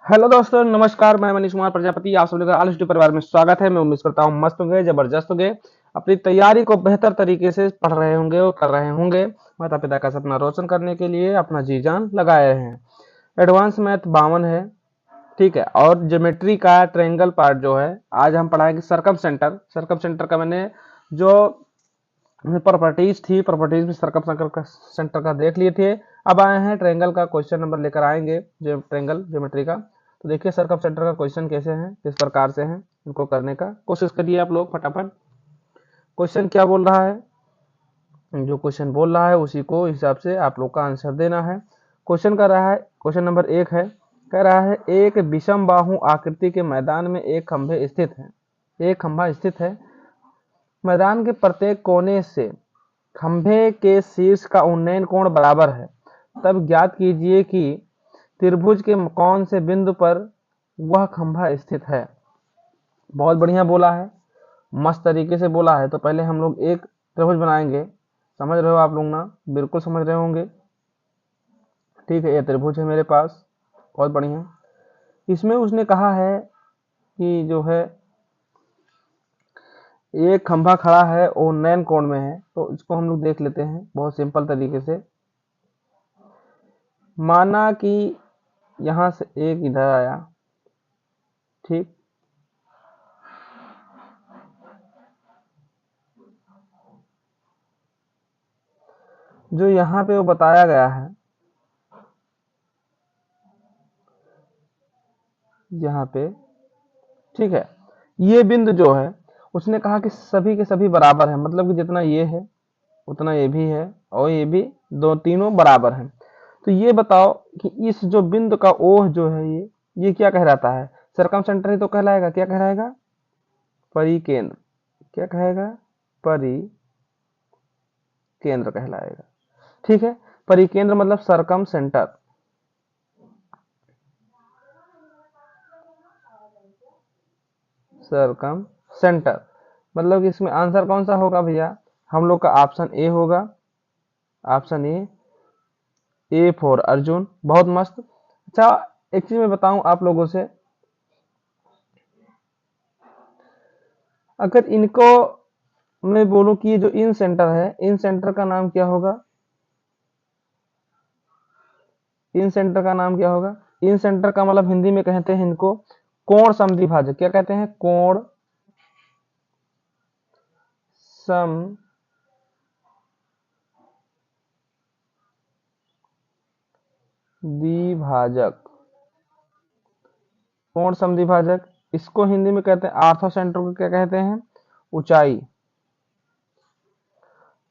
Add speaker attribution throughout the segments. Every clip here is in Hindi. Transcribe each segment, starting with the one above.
Speaker 1: हेलो दोस्तों, नमस्कार। मैं मनीष कुमार प्रजापति, आप सभी का आल हिस्ट्री परिवार में स्वागत है। मैं उम्मीद करता हूँ मस्त होंगे, जबरदस्त होंगे, अपनी तैयारी को बेहतर तरीके से पढ़ रहे होंगे और कर रहे होंगे। माता पिता का सपना रोशन करने के लिए अपना जी जान लगाए हैं। एडवांस मैथ 52 है, ठीक है। और ज्योमेट्री का ट्रायंगल पार्ट जो है आज हम पढ़ाएंगे। सरकम सेंटर, सरकम सेंटर का मैंने जो प्रॉपर्टीज थी, प्रॉपर्टीज में सर्कम का सेंटर का देख लिए थे। अब आए हैं ट्रायंगल का क्वेश्चन नंबर लेकर आएंगे, जो ट्रायंगल ज्योमेट्री का। तो देखिए सर्कम सेंटर का क्वेश्चन कैसे हैं, किस प्रकार से हैं, इनको करने का कोशिश करिए आप लोग फटाफट। क्वेश्चन क्या बोल रहा है, जो क्वेश्चन बोल रहा है उसी को हिसाब से आप लोग का आंसर देना है। क्वेश्चन कर रहा है, क्वेश्चन नंबर 1 है, कह रहा है एक विषम बाहु आकृति के मैदान में एक खंभे स्थित है। एक खंभा स्थित है, मैदान के प्रत्येक कोने से खंभे के शीर्ष का उन्नयन कोण बराबर है। तब ज्ञात कीजिए कि त्रिभुज के कौन से बिंदु पर वह खंभा स्थित है। बहुत बढ़िया बोला है, मस्त तरीके से बोला है। तो पहले हम लोग एक त्रिभुज बनाएंगे। समझ रहे हो आप लोग ना, बिल्कुल समझ रहे होंगे। ठीक है, ये त्रिभुज है मेरे पास, बहुत बढ़िया। इसमें उसने कहा है कि जो है एक खंभा खड़ा है और उन्नयन कोण में है। तो इसको हम लोग देख लेते हैं बहुत सिंपल तरीके से। माना कि यहां से एक इधर आया, ठीक। जो यहाँ पे वो बताया गया है, यहाँ पे, ठीक है, ये बिंदु जो है उसने कहा कि सभी के सभी बराबर है। मतलब कि जितना ये है उतना ये भी है और ये भी, दो तीनों बराबर हैं। तो ये बताओ कि इस जो बिंदु का ओह जो है ये क्या कहलाता है। सरकम सेंटर ही तो कहलाएगा। क्या कहलाएगा? परिकेंद्र। क्या कहेगा? परिकेंद्र कहलाएगा। ठीक है, परिकेंद्र मतलब सरकम सेंटर। सरकम सेंटर मतलब कि इसमें आंसर कौन सा होगा भैया? हम लोग का ऑप्शन ए होगा। Option A for Arjun. बहुत मस्त। अच्छा, एक चीज मैं बताऊं आप लोगों से, अगर इनको मैं बोलूं कि ये जो इन सेंटर है, इन सेंटर का नाम क्या होगा? इन सेंटर का नाम क्या होगा? इन सेंटर का मतलब हिंदी में कहते हैं इनको कोण समद्विभाजक। क्या कहते हैं? कोण समद्विभाजक। कोण समद्विभाजक, इसको हिंदी में कहते हैं आर्थो सेंटर को क्या कहते हैं? ऊंचाई।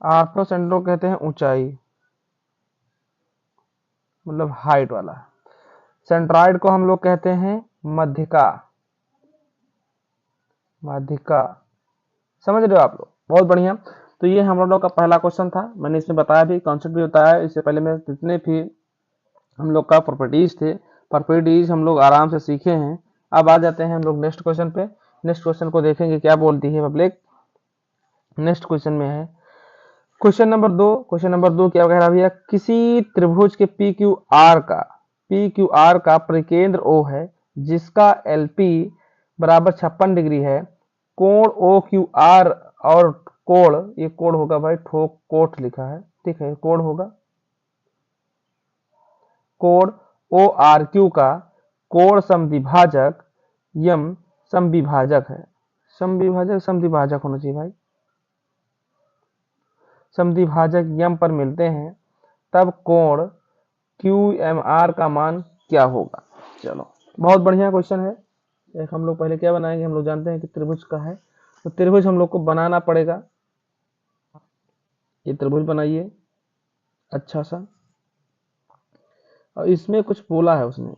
Speaker 1: आर्थो सेंटर को कहते हैं ऊंचाई, मतलब हाइट वाला। सेंट्रॉइड को हम लोग कहते हैं मध्यिका। माध्यिका। समझ रहे हो आप लोग? बहुत बढ़िया। तो ये हम लोग का पहला क्वेश्चन था। मैंने इसमें बताया भी, कॉन्सेप्ट भी बताया। इससे पहले मैं जितने भी हम लोग का प्रॉपर्टीज थे, प्रॉपर्टीज हम लोग आराम से सीखे हैं। अब आ जाते हैं हम लोग नेक्स्ट क्वेश्चन पे। नेक्स्ट क्वेश्चन को देखेंगे क्या बोलती है पब्लिक। नेक्स्ट क्वेश्चन में है क्वेश्चन नंबर 2। क्वेश्चन नंबर 2 क्या कह रहा है भैया? किसी त्रिभुज के पी क्यू आर का परिकेंद्र ओ है, जिसका एलपी बराबर 56 डिग्री है। कोण ओ क्यू आर और कोण, ये कोण होगा भाई, ठोक कोट लिखा है, ठीक है, कोण होगा। कोण ओ आर क्यू का कोण समद्विभाजक यम समविभाजक है। समविभाजक, समद्विभाजक होना चाहिए भाई। समद्विभाजक यम पर मिलते हैं, तब कोण क्यू एम आर का मान क्या होगा? चलो, बहुत बढ़िया क्वेश्चन है। एक हम लोग पहले क्या बनाएंगे, हम लोग जानते हैं कि त्रिभुज का है, तो त्रिभुज हम लोग को बनाना पड़ेगा। ये त्रिभुज बनाइए अच्छा सा। और इसमें कुछ बोला है उसने,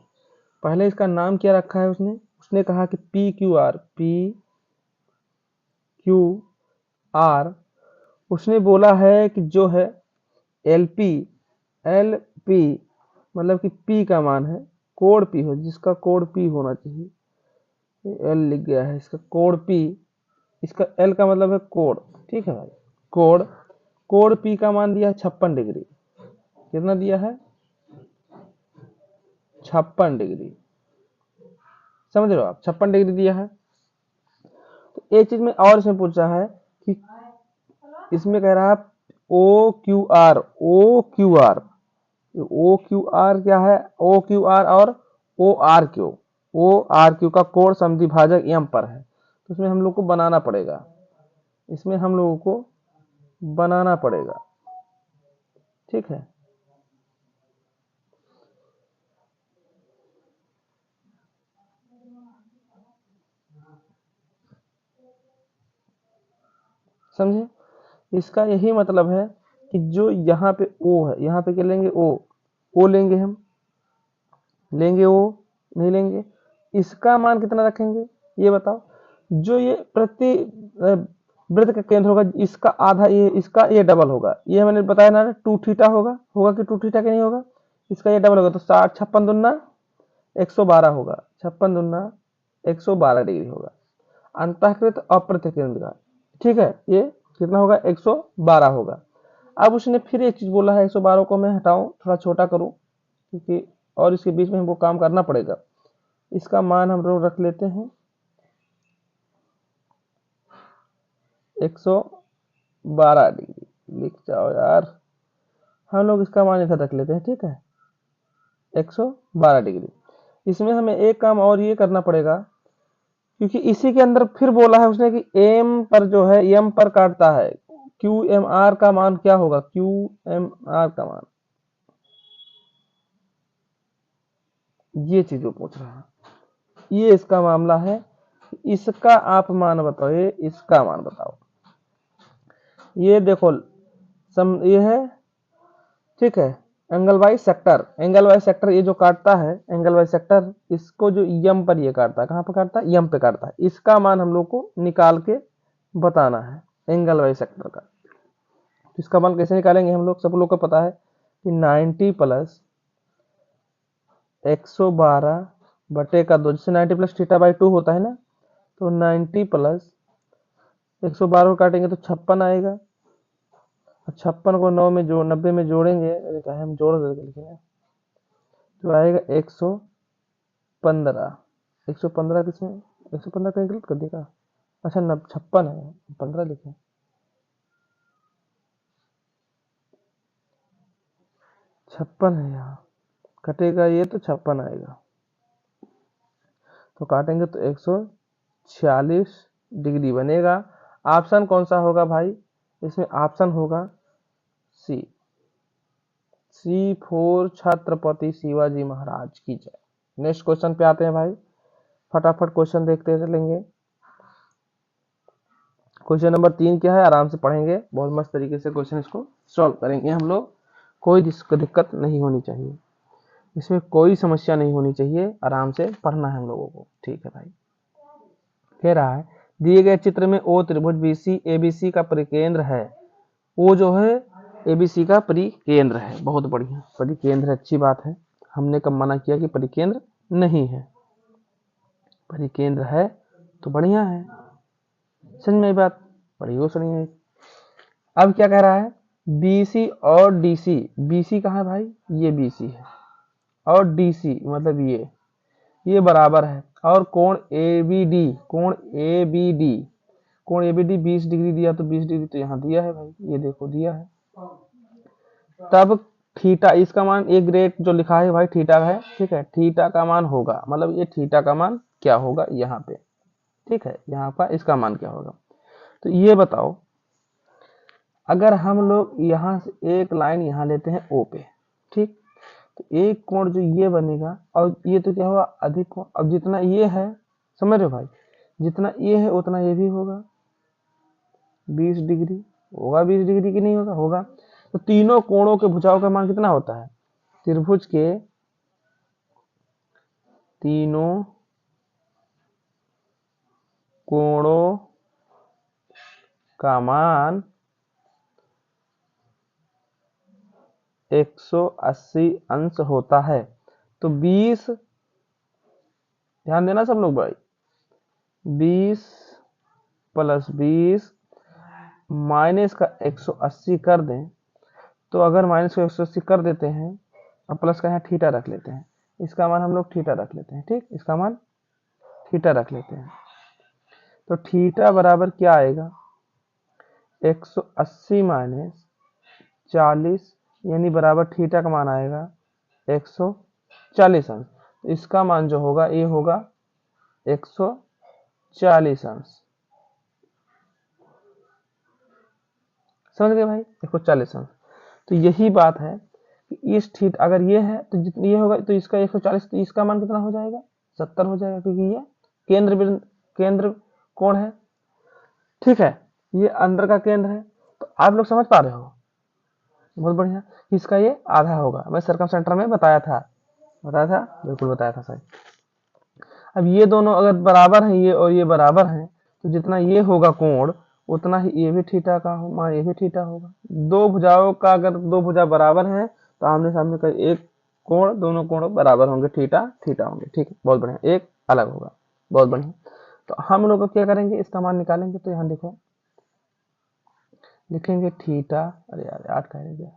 Speaker 1: पहले इसका नाम क्या रखा है उसने? उसने कहा कि पी क्यू आर। उसने बोला है कि जो है एलपी, एल पी मतलब कि पी का मान है, कोण पी हो, जिसका कोण पी होना चाहिए। एल लिख गया है, इसका कोण पी, इसका एल का मतलब है कोण, ठीक है भाई। कोण, कोण पी का मान दिया है 56 डिग्री। कितना दिया है? 56 डिग्री। समझ रहे हो आप, 56 डिग्री दिया है। तो एक चीज में और इसमें पूछा है कि इसमें कह रहा है O Q R, O Q R, O Q R क्या है, ओ क्यू आर और O R Q, O R Q का कोण समद्विभाजक एम पर है। तो इसमें हम लोग को बनाना पड़ेगा, इसमें हम लोगों को बनाना पड़ेगा, ठीक है। समझे, इसका यही मतलब है कि जो यहाँ पे ओ है, यहाँ पे क्या लेंगे, ओ लेंगे, हम लेंगे ओ, नहीं लेंगे। इसका मान कितना रखेंगे ये बताओ। जो ये प्रति वृत्त का केंद्र होगा, इसका आधा, ये इसका ये डबल होगा, ये मैंने बताया ना 2 थीटा होगा, होगा कि 2 थीटा के नहीं होगा, इसका ये डबल होगा। तो 60 56 दुना 112 होगा, 56 दुना 112 डिग्री होगा अंतःकृत अप्रतिकेंद्र का, ठीक है। ये कितना होगा, 112 होगा। अब उसने फिर एक चीज बोला है, 112 को मैं हटाऊं, थोड़ा छोटा करूं, क्योंकि और इसके बीच में हमको काम करना पड़ेगा। इसका मान हम लोग रख लेते हैं 112 डिग्री, लिख जाओ यार, हम लोग इसका मान इधर रख लेते हैं, ठीक है, 112 डिग्री। इसमें हमें एक काम और ये करना पड़ेगा, क्योंकि इसी के अंदर फिर बोला है उसने कि एम पर जो है, एम पर काटता है, क्यू एम आर का मान क्या होगा, क्यू एम आर का मान, ये चीज वो पूछ रहा है, ये इसका मामला है। इसका आप मान बताओ, ये इसका मान बताओ। ये देखो ये है, ठीक है, angle wise sector, angle wise sector ये जो काटता है एंगल वाइज सेक्टर, इसको जो यम पर ये काटता है, कहाँ पर काटता है, यम पे काटता है। इसका मान हम लोग को निकाल के बताना है एंगल वाइज सेक्टर का। इसका मान कैसे निकालेंगे, हम लोग, सब लोग को पता है कि 90 प्लस 112 बटे का 2, जैसे 90 प्लस थीटा बाई 2 होता है ना, तो 90 प्लस 112 को काटेंगे तो 56 आएगा। 56 को 9 में जो 90 में जोड़ेंगे, क्या है, हम जोड़ देंगे लिखेंगे, तो आएगा 115। 115 किसमें, 115 कहीं गलत कर देगा, अच्छा 56 है, 15 लिखे, 56 है यहाँ, कटेगा ये तो 56 आएगा। तो काटेंगे तो 146 डिग्री बनेगा। ऑप्शन कौन सा होगा भाई, इसमें ऑप्शन होगा सी, C4 छत्रपति शिवाजी महाराज की जय। नेक्स्ट क्वेश्चन पे आते हैं भाई, फटाफट क्वेश्चन देखते चलेंगे। क्वेश्चन नंबर 3 क्या है, आराम से पढ़ेंगे, बहुत मस्त तरीके से क्वेश्चन इसको सॉल्व करेंगे हम लोग, कोई दिक्कत नहीं होनी चाहिए, इसमें कोई समस्या नहीं होनी चाहिए, आराम से पढ़ना है हम लोगों को, ठीक है भाई। कह रहा है दिए गए चित्र में ओ त्रिभुज बीसी एबीसी का परिकेंद्र है, ओ जो है एबीसी का परिकेंद्र है, बहुत बढ़िया, परिकेंद्र अच्छी बात है। हमने कब मना किया कि परिकेंद्र नहीं है, परिकेंद्र है तो बढ़िया है, समझ में बात, बड़ी वो सुनी है। अब क्या कह रहा है, बीसी और डीसी, बीसी कहाँ है भाई, ये बीसी है, और डीसी मतलब ये बराबर है, और कोण एबीडी, कोण एबीडी, कोण एबीडी 20 डिग्री दिया, तो 20 डिग्री तो यहाँ दिया है भाई, ये देखो दिया है। तब थीटा, इसका मान एक ग्रेड जो लिखा है भाई थीटा है, ठीक है, थीटा का मान होगा, मतलब ये थीटा का मान क्या होगा यहाँ पे, ठीक है, यहाँ पर इसका मान क्या होगा। तो ये बताओ, अगर हम लोग यहाँ से एक लाइन यहाँ लेते हैं ओ पे, ठीक, तो एक कोण जो ये बनेगा, और ये तो क्या होगा, अधिक कोण, अब जितना ये है, समझ रहे हो भाई, जितना ये है उतना ये भी होगा, 20 डिग्री होगा, 20 डिग्री की नहीं होगा, होगा। तो तीनों कोणों के भुजाओं का मान कितना होता है, त्रिभुज के तीनों कोणों का मान 180 अंश होता है। तो 20, ध्यान देना सब लोग भाई, 20 प्लस 20 माइनस का 180 कर दें, तो अगर माइनस का 180 कर देते हैं और प्लस का यहाँ थीटा रख लेते हैं, इसका मान हम लोग थीटा रख लेते हैं, ठीक, इसका मान थीटा रख लेते हैं। तो थीटा बराबर क्या आएगा, 180 माइनस 40 यानी बराबर थीटा का मान आएगा 140 अंश। तो इसका मान जो होगा ये होगा 140 अंश। समझ गए भाई, 140 अंश। तो यही बात है कि इस थीटा अगर ये है तो जितनी ये होगा तो इसका 140, तो इसका मान कितना हो जाएगा, 70 हो जाएगा, क्योंकि ये केंद्र कोण है। ठीक है, ये अंदर का केंद्र है। तो आप लोग समझ पा रहे हो, बहुत बढ़िया। इसका ये आधा होगा, मैं सर्कम सेंटर में बताया था बिल्कुल बताया था सही। अब ये दोनों अगर बराबर हैं, ये और ये बराबर हैं, तो जितना ये होगा कोण उतना ही ये भी थीटा का मान ये भी थीटा होगा। दो भुजाओं का अगर दो भुजा बराबर हैं तो आमने सामने का एक कोण, दोनों कोण बराबर होंगे, थीटा थीटा होंगे। ठीक है, बहुत बढ़िया, एक अलग होगा, बहुत बढ़िया। तो हम लोग क्या करेंगे, इसका मान निकालेंगे। तो यहाँ देखो लिखेंगे थीटा, अरे यार 8 कह रहे,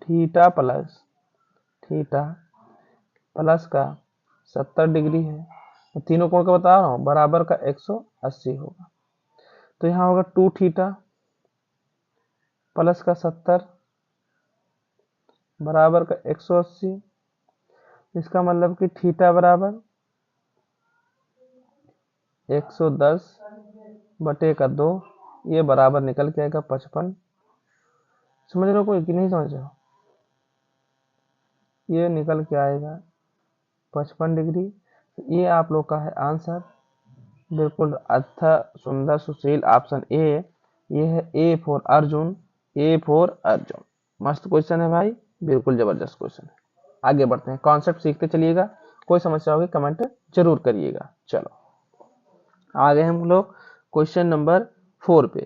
Speaker 1: थीटा प्लस का 70 डिग्री है, तो तीनों कोण का बता रहा हूँ, बराबर का 180 होगा। तो यहाँ होगा 2 थीटा प्लस का 70 बराबर का 180। इसका मतलब कि थीटा बराबर 110 बटे का 2, ये बराबर निकल के आएगा 55। समझ रहे हो कोई कि नहीं समझ रहे हो, ये निकल के आएगा 55 डिग्री। तो ये आप लोग का है आंसर, बिल्कुल अच्छा सुंदर सुशील ऑप्शन ए। ये है A for Arjun, A for Arjun. मस्त क्वेश्चन है भाई, बिल्कुल जबरदस्त क्वेश्चन है। आगे बढ़ते हैं, कॉन्सेप्ट सीखते चलिएगा। कोई समस्या होगी कमेंट जरूर करिएगा। चलो आ गए हम लोग क्वेश्चन नंबर 4 पे।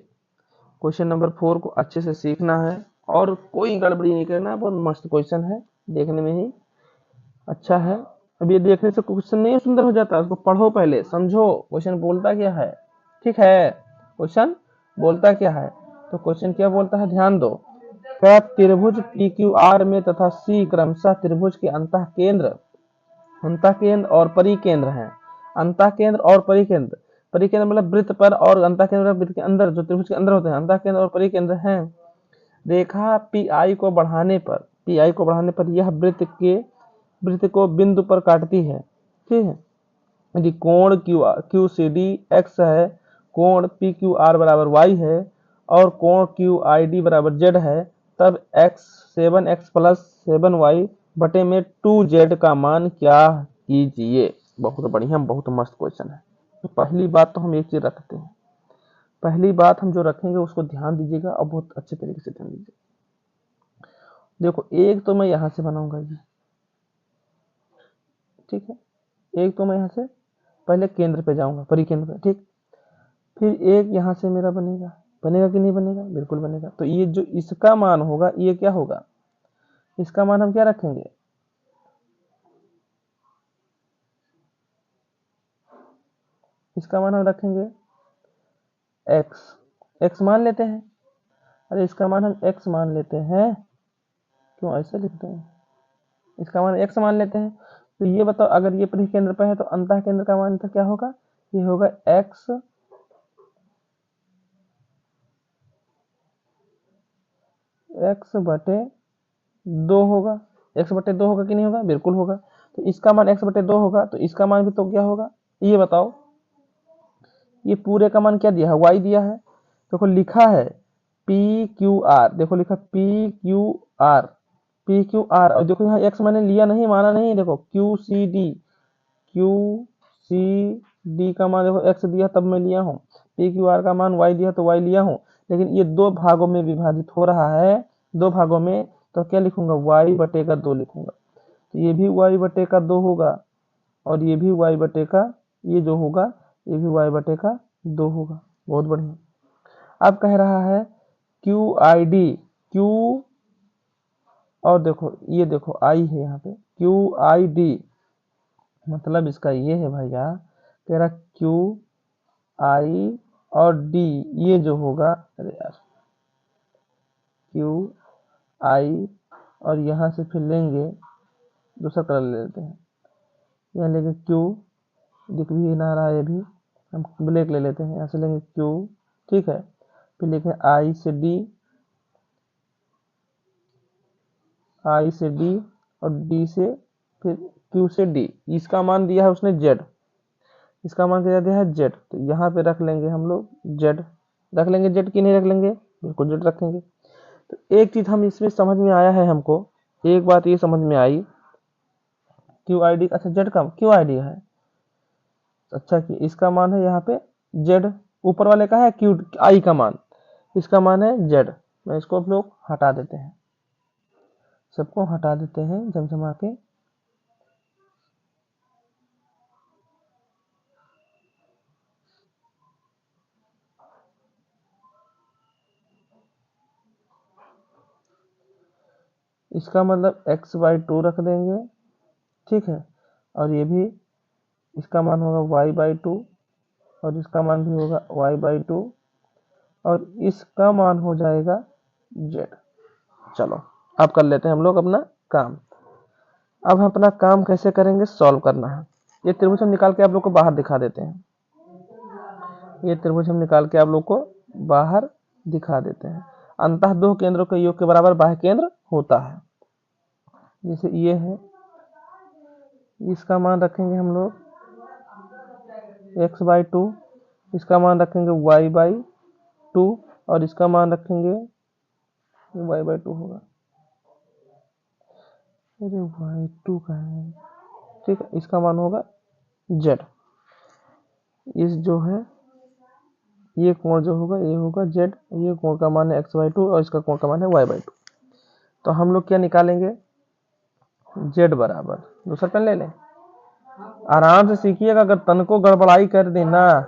Speaker 1: क्वेश्चन नंबर 4 को अच्छे से सीखना है और कोई गड़बड़ी नहीं करना। बहुत मस्त क्वेश्चन है, देखने में ही अच्छा है। अब ये देखने से क्वेश्चन नहीं सुंदर हो जाता, उसको पढ़ो पहले, समझो क्वेश्चन बोलता क्या है। ठीक है, क्वेश्चन बोलता क्या है, तो क्वेश्चन क्या बोलता है ध्यान दो। क्या त्रिभुज पी क्यू आर में तथा सी क्रमशः त्रिभुज के अंतः केंद्र और परिकेंद्र हैं। अंतः केंद्र और परिकेंद्र, परिकेंद्र मतलब वृत्त पर, और अंतः केंद्र वृत्त के अंदर, जो त्रिभुज के अंदर होते हैं, अंतः केंद्र और परिकेंद्र हैं। रेखा पी को बढ़ाने पर यह वृत्त को बिंदु पर काटती है। ठीक है, यदि कोण क्यू सी डी एक्स है, कोण पी क्यू आर बराबर वाई है, और कोण क्यू आई डी बराबर जेड है, तब एक्स 7x प्लस 7y बटे में 2z का मान क्या कीजिए। बहुत बढ़िया, बहुत मस्त क्वेश्चन है। तो पहली बात तो हम एक चीज रखते हैं, पहली बात हम जो रखेंगे उसको ध्यान दीजिएगा और बहुत अच्छे तरीके से ध्यान दीजिएगा। देखो एक तो मैं यहां से बनाऊंगा ये, ठीक है, एक तो मैं यहां से पहले केंद्र पे जाऊंगा, परिकेंद्र पे, ठीक। फिर एक यहां से मेरा बनेगा, बनेगा कि नहीं बनेगा, बिल्कुल बनेगा। तो ये जो इसका मान होगा ये क्या होगा, इसका मान हम क्या रखेंगे, इसका मान हम रखेंगे x मान लेते हैं। अरे इसका मान हम x मान लेते हैं, क्यों ऐसे लिखते हैं, इसका मान x मान लेते हैं। तो ये बताओ अगर ये परिकेंद्र पे है तो अंतः केंद्र का मान तो क्या होगा, ये होगा x बटे 2 होगा। x बटे 2 होगा कि नहीं होगा, बिल्कुल होगा। तो इसका मान x बटे 2 होगा, तो इसका मान भी तो क्या होगा, ये बताओ। ये पूरे का मान क्या दिया है, y दिया है। देखो लिखा है पी क्यू आर, देखो लिखा पी क्यू आर, और देखो यहाँ x मैंने लिया नहीं, माना नहीं। देखो क्यू सी डी का मान देखो x दिया तब मैं लिया हूँ, पी क्यू आर का मान y दिया तो y लिया हूँ। लेकिन ये दो भागों में विभाजित हो रहा है, दो भागों में, तो क्या लिखूंगा, y बटे का 2 लिखूंगा। तो ये भी y बटे का 2 होगा, और ये भी y बटे का, ये जो होगा ये भी y बटे का 2 होगा। बहुत बढ़िया। अब कह रहा है क्यू आई डी, क्यू, और देखो ये देखो आई है यहाँ पे, क्यू आई डी मतलब इसका ये है भैया, कह रहा क्यू आई और डी, ये जो होगा, अरे यार क्यू आई, और यहाँ से फिर लेंगे दूसरा कलर ले लेते हैं, यहाँ लेंगे क्यू दिख भी ना रहा है, ये भी हम ब्लैक ले लेते हैं। यहाँ से लेंगे क्यू, ठीक है, फिर लिखे आई से डी, आई से डी और डी से फिर क्यू से डी। इसका मान दिया है उसने जेड, इसका मान क्या दिया है जेड, तो यहाँ पे रख लेंगे हम लोग जेड, रख लेंगे जेड की नहीं रख लेंगे, बिल्कुल जेड रखेंगे। तो एक चीज हम इसमें समझ में आया है हमको, एक बात ये समझ में आई, क्यू आई डी, अच्छा जेड का क्यू आई डी है, अच्छा कि इसका मान है यहाँ पे जेड, ऊपर वाले का है क्यू आई का मान, इसका मान है जेड। मैं इसको हम लोग हटा देते हैं, सबको हटा देते हैं जमजमा के। इसका मतलब x/2 रख देंगे, ठीक है, और ये भी इसका मान होगा y/2 और इसका मान भी होगा y/2 और इसका मान हो जाएगा z। चलो अब कर लेते हैं हम लोग अपना काम। अब हम अपना काम कैसे करेंगे, सॉल्व करना है। ये त्रिभुज हम निकाल के आप लोग को बाहर दिखा देते हैं, ये त्रिभुज हम निकाल के आप लोग को बाहर दिखा देते हैं। अंतः दो केंद्रों के योग के बराबर बाह्य केंद्र होता है। जैसे ये है, इसका मान रखेंगे हम लोग x/2, इसका मान रखेंगे y/2 और इसका मान रखेंगे y/2 होगा, अरे y2 का है, ठीक है, इसका मान होगा z। इस जो है ये कोण जो होगा ये होगा z, ये कोण का मान है x/2 और इसका कोण का मान है y/2। तो हम लोग क्या निकालेंगे, z बराबर, दूसरा पेन ले लें, आराम से सीखिएगा, अगर तन को गड़बड़ाई कर देना,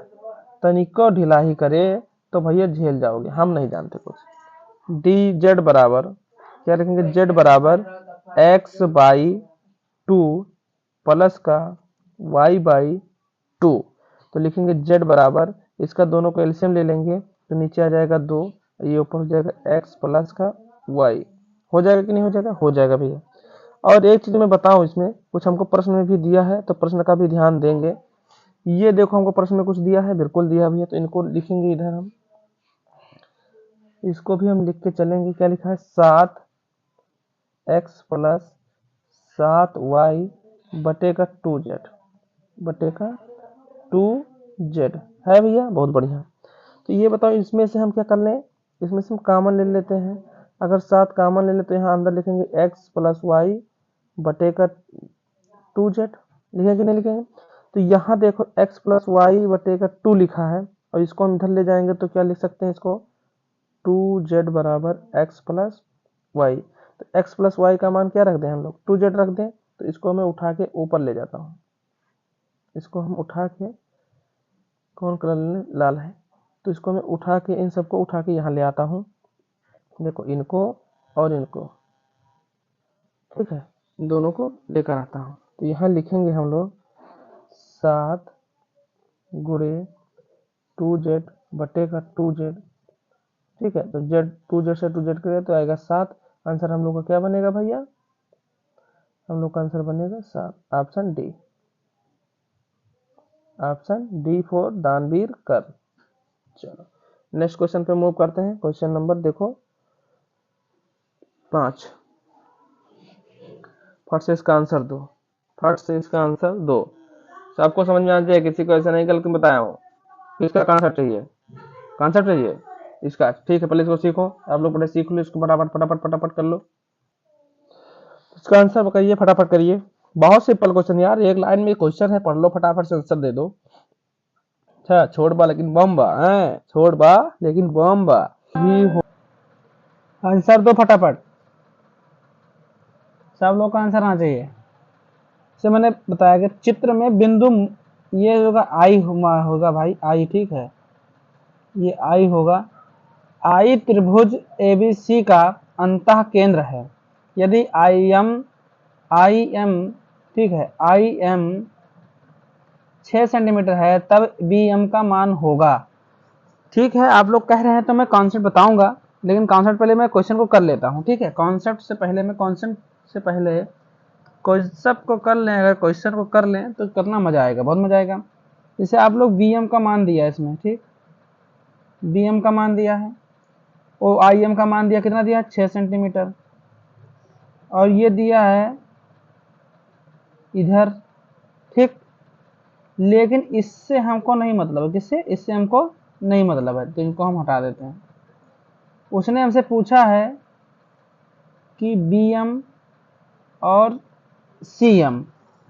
Speaker 1: तनिको ढिलाई करे तो भैया झेल जाओगे, हम नहीं जानते कुछ। डी जेड बराबर क्या लिखेंगे, z बराबर x/2 प्लस का y/2। तो लिखेंगे z बराबर, इसका दोनों को एलसीएम ले लेंगे तो नीचे आ जाएगा 2, ये ऊपर हो जाएगा x प्लस का y। हो जाएगा कि नहीं हो जाएगा, हो जाएगा भैया। और एक चीज मैं बताऊं, इसमें कुछ हमको प्रश्न में भी दिया है तो प्रश्न का भी ध्यान देंगे। ये देखो हमको प्रश्न में कुछ दिया है, बिल्कुल दिया भैया, तो इनको लिखेंगे इधर हम, इसको भी हम लिख के चलेंगे। क्या लिखा है, 7x प्लस 7y बटे का 2z, बटे का 2z है भैया, बहुत बढ़िया। तो ये बताओ इसमें से हम क्या कर लें, इसमें से हम कॉमन ले लेते हैं। अगर 7 कॉमन ले लेते तो यहाँ अंदर लिखेंगे x प्लस वाई बटे का 2z, लिखेंगे कि नहीं लिखेंगे। तो यहाँ देखो x प्लस वाई बटे का 2 लिखा है और इसको हम इधर ले जाएंगे तो क्या लिख सकते हैं इसको, 2z बराबर x प्लस वाई। तो x प्लस वाई का मान क्या रख दें हम लोग, 2z रख दें। तो इसको मैं उठा के ऊपर ले जाता हूँ, इसको हम उठा के, कौन कलर लाल है, तो इसको मैं उठा के, इन सबको उठा के यहाँ ले आता हूँ, देखो इनको और इनको, ठीक है, दोनों को लेकर आता हूँ। तो यहाँ लिखेंगे हम लोग 7 गुणे 2z बटे का 2z, ठीक है। तो z 2z से 2z करें तो आएगा 7। आंसर हम लोग का क्या बनेगा भैया, हम लोग का आंसर बनेगा 7, option D, option D for दानवीर कर। चलो नेक्स्ट क्वेश्चन पे मूव करते हैं। क्वेश्चन नंबर देखो 5, फट से इसका आंसर दो, फट से इसका आंसर दो। सबको समझ में आ जाए, किसी को ऐसा नहीं गलत बताया हूँ। किसका कॉन्सेप्ट चाहिए, कॉन्सेप्ट चाहिए इसका, ठीक है, पहले इसको सीखो, आप लोग पहले सीख लो इसको, फटाफट फटाफट फटाफट कर लो। इसका आंसर बताइए, फटाफट करिए, बहुत सिंपल क्वेश्चन यार, एक लाइन में क्वेश्चन है, पढ़ लो फटाफट से आंसर दे दो। अच्छा छोड़ बा लेकिन बम बा है, छोड़ बा लेकिन बम बा भी हो। आंसर दो फटाफट, सब लोग का आंसर आना चाहिए। जैसे मैंने बताया कि चित्र में बिंदु ये होगा आई होगा भाई, आई, ठीक है, ये आई होगा। आई त्रिभुज एबीसी का अंतः केंद्र है। यदि आई एम ठीक है, आई एम 6 सेंटीमीटर है तब बी एम का मान होगा। ठीक है, आप लोग कह रहे हैं तो मैं कॉन्सेप्ट बताऊंगा, लेकिन कॉन्सेप्ट पहले मैं क्वेश्चन को कर लेता हूं, ठीक है। कॉन्सेप्ट से पहले कॉन्सेप्ट को कर लें, अगर क्वेश्चन को कर लें तो करना मजा आएगा, बहुत मजा आएगा। जैसे आप लोग bm का मान दिया है इसमें, ठीक, bm का मान दिया है और im का मान दिया, कितना दिया, 6 सेंटीमीटर, और ये दिया है इधर, ठीक। लेकिन इससे हमको नहीं मतलब है, किससे, इससे हमको नहीं मतलब है, तो इनको हम हटा देते हैं। उसने हमसे पूछा है कि bm और cm,